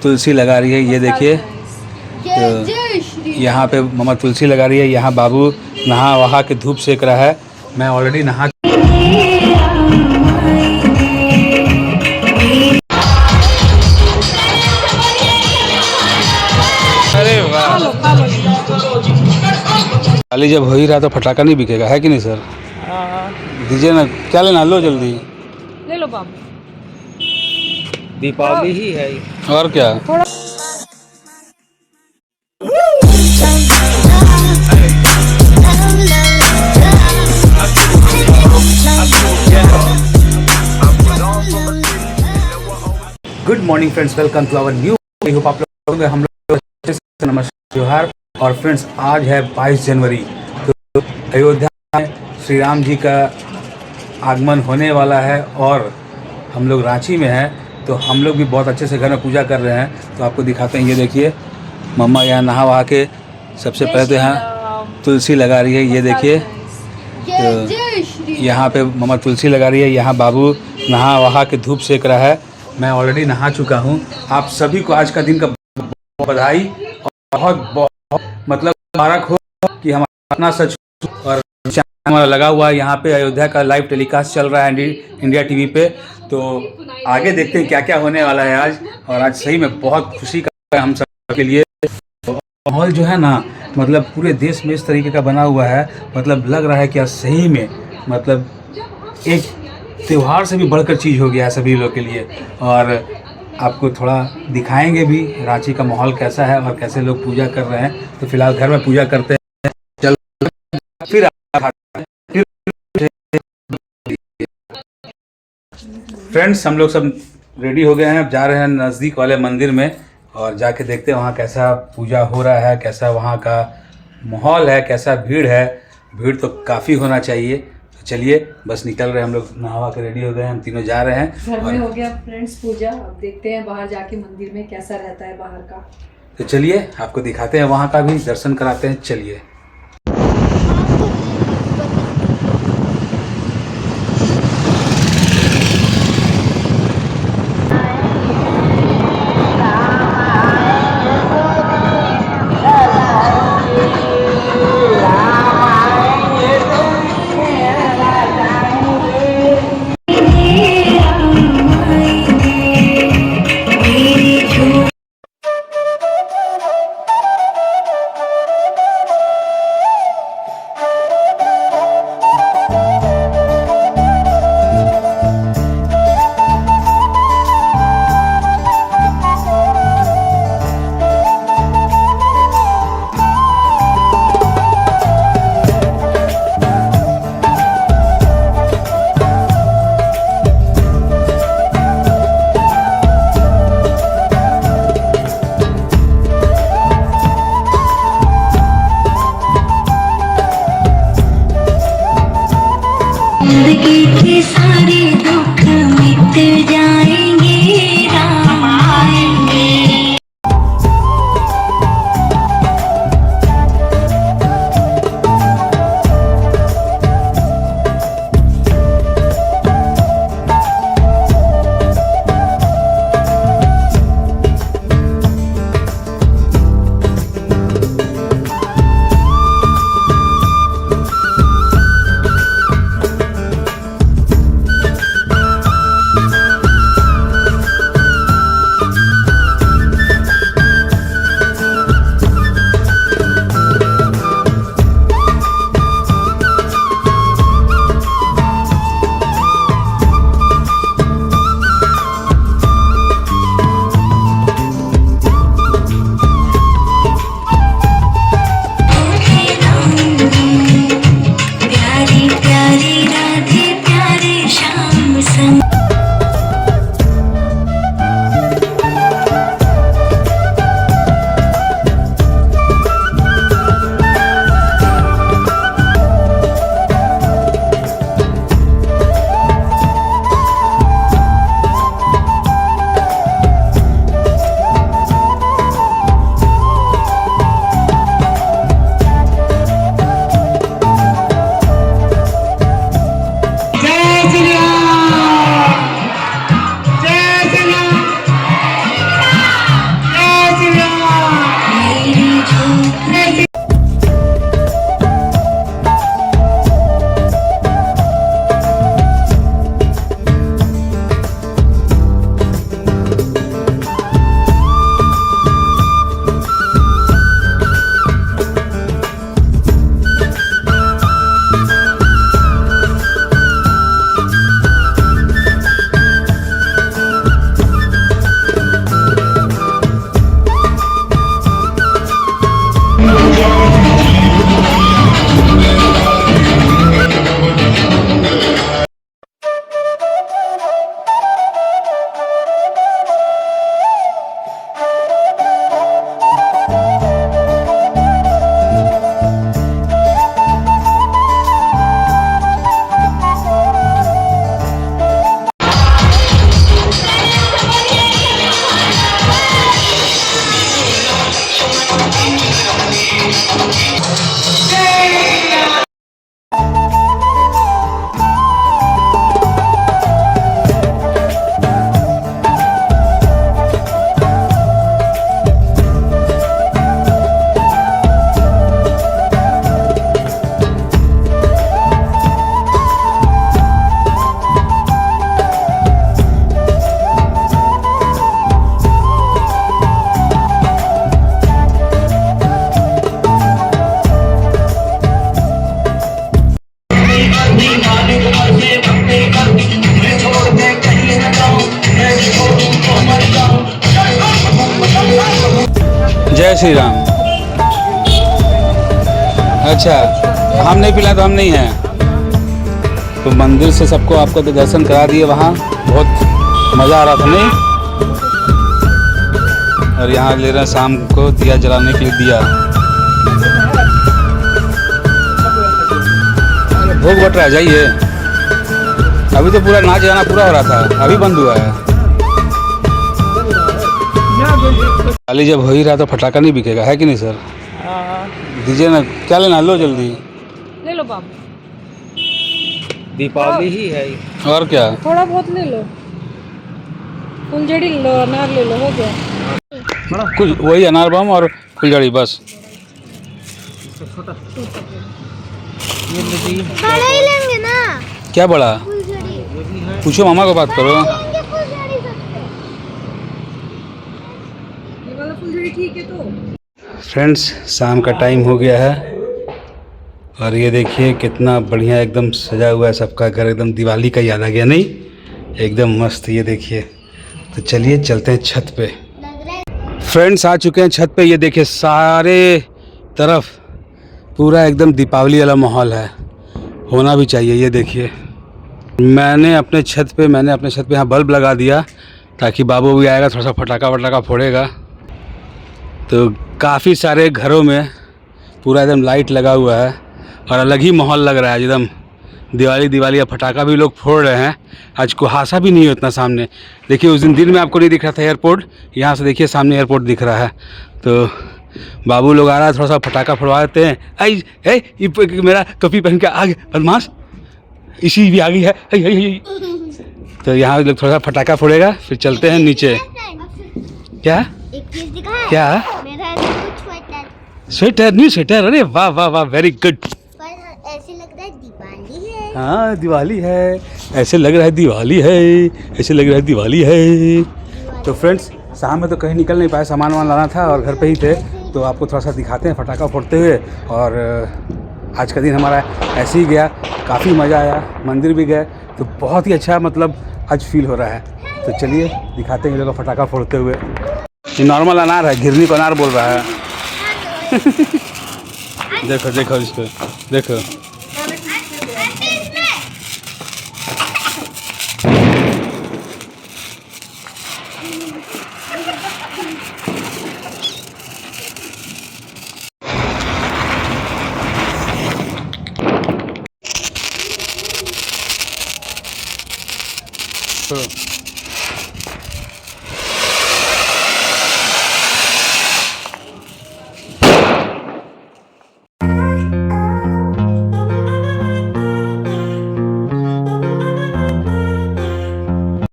तुलसी लगा रही है, ये देखिए। तो यहाँ पे मम्मा तुलसी लगा रही है, यहाँ बाबू नहा वहा के धूप सेक रहा है। मैं ऑलरेडी नहा। अरे वाह, खाली जब हो ही रहा तो फटाका नहीं बिकेगा, है कि नहीं सर? दीजिए ना, क्या लेना, लो जल्दी ले लो बाबू, दीपावली ही है। और क्या। Good morning friends, welcome to our new. I hope आप लोग हम लोग अच्छे से नमस्कार जोहार। और फ्रेंड्स, आज है 22 जनवरी, तो अयोध्या में श्री राम जी का आगमन होने वाला है और हम लोग रांची में हैं, तो हम लोग भी बहुत अच्छे से घर में पूजा कर रहे हैं। तो आपको दिखाते हैं, ये देखिए मम्मा यहाँ नहा वहा के सबसे पहले तो यहाँ तुलसी लगा रही है, ये देखिए। तो यहाँ पे मम्मा तुलसी लगा रही है, यहाँ बाबू नहा वहा के धूप सेक रहा है। मैं ऑलरेडी नहा चुका हूँ। आप सभी को आज का दिन का बधाई और बहुत बहुत मतलब मुबारक हो कि हमारा अपना सच। और हमारा लगा हुआ है यहाँ पे, अयोध्या का लाइव टेलीकास्ट चल रहा है इंडिया टीवी पे। तो आगे देखते हैं क्या क्या होने वाला है आज। और आज सही में बहुत खुशी का है हम सब के लिए। माहौल जो है ना, मतलब पूरे देश में इस तरीके का बना हुआ है, मतलब लग रहा है कि आज सही में मतलब एक त्यौहार से भी बढ़कर चीज़ हो गया है सभी लोग के लिए। और आपको थोड़ा दिखाएंगे भी रांची का माहौल कैसा है और कैसे लोग पूजा कर रहे हैं। तो फिलहाल घर में पूजा करते हैं, चल फिर फ्रेंड्स हम लोग सब रेडी हो गए हैं, अब जा रहे हैं नज़दीक वाले मंदिर में और जाके देखते हैं वहाँ कैसा पूजा हो रहा है, कैसा वहाँ का माहौल है, कैसा भीड़ है। भीड़ तो काफ़ी होना चाहिए। तो चलिए, बस निकल रहे हैं, हम लोग नहा के रेडी हो गए हैं, हम तीनों जा रहे हैं। घर में हो गया फ्रेंड्स पूजा, अब देखते हैं बाहर जाके मंदिर में कैसा रहता है बाहर का। तो चलिए आपको दिखाते हैं, वहाँ का भी दर्शन कराते हैं। चलिए। जय श्री राम। अच्छा, हम नहीं पिलाए तो हम नहीं हैं। तो मंदिर से सबको आपको दर्शन करा दिए, वहाँ बहुत मज़ा आ रहा था नहीं। और यहाँ ले रहे हैं शाम को दिया जलाने के लिए दिया। भोग बट रहा है, जाइए। अभी तो पूरा नाच गाना पूरा हो रहा था, अभी बंद हुआ है। खाली जब हो ही रहा तो फटाका नहीं बिकेगा, है कि नहीं सर? दीजिए ना, क्या लेना, लो जल्दी ले लो बाबू, दीपावली ही है। और क्या। थोड़ा बहुत ले लो, फुलझड़ी ले लो, अनार ले लो, हो गया। कुछ वही अनार बम और फुलझड़ी बस। बड़ा ही लेंगे ना क्या बड़ा? फुलझड़ी। पूछो मामा को, बात करो। लेंगे फुलझड़ी सबसे। ये वाला फुलझड़ी ठीक है तो। फ्रेंड्स, शाम का टाइम हो गया है और ये देखिए कितना बढ़िया एकदम सजा हुआ है सबका घर, एकदम दिवाली का याद आ गया नहीं, एकदम मस्त। ये देखिए, तो चलिए चलते हैं छत पे। फ्रेंड्स आ चुके हैं छत पे, ये देखिए सारे तरफ पूरा एकदम दीपावली वाला माहौल है, होना भी चाहिए। ये देखिए मैंने अपने छत पे यहाँ बल्ब लगा दिया ताकि बाबू भी आएगा, थोड़ा सा फटाका वटाका फोड़ेगा। तो काफ़ी सारे घरों में पूरा एकदम लाइट लगा हुआ है और अलग ही माहौल लग रहा है एकदम। दिवाली या फटाका भी लोग फोड़ रहे हैं। आज कुहासा भी नहीं है उतना सामने। देखिए उस दिन में आपको नहीं दिख रहा था एयरपोर्ट, यहाँ से देखिए सामने एयरपोर्ट दिख रहा है। तो बाबू लोग आ रहा है, थोड़ा सा फटाका फोड़वा देते हैं। आई ये मेरा टोपी पहन के आ गए बदमाश, इसी भी आ गई है। तो यहाँ लोग थोड़ा सा फटाका फोड़ेगा, फिर चलते हैं नीचे। क्या एक चीज दिखा, क्या? मेरा स्वेटर। स्वेटर, न्यू स्वेटर, अरे वाह वाह वाह, वेरी गुड। पर ऐसे लग रहा है दिवाली है। हाँ दिवाली है, ऐसे लग रहा है दिवाली है, ऐसे लग रहा है दिवाली है। तो फ्रेंड्स शाम में तो कहीं निकल नहीं पाए, सामान वामान लाना था और घर पे ही थे, तो आपको थोड़ा सा दिखाते हैं फटाका फोड़ते हुए। और आज का दिन हमारा ऐसे ही गया, काफ़ी मज़ा आया, मंदिर भी गए, तो बहुत ही अच्छा मतलब आज फील हो रहा है। तो चलिए दिखाते हैं ये लोग फटाका फोड़ते हुए। ये नॉर्मल अनार है, घिरनी को अनार बोल रहा है। देखो देखो इसको, देखो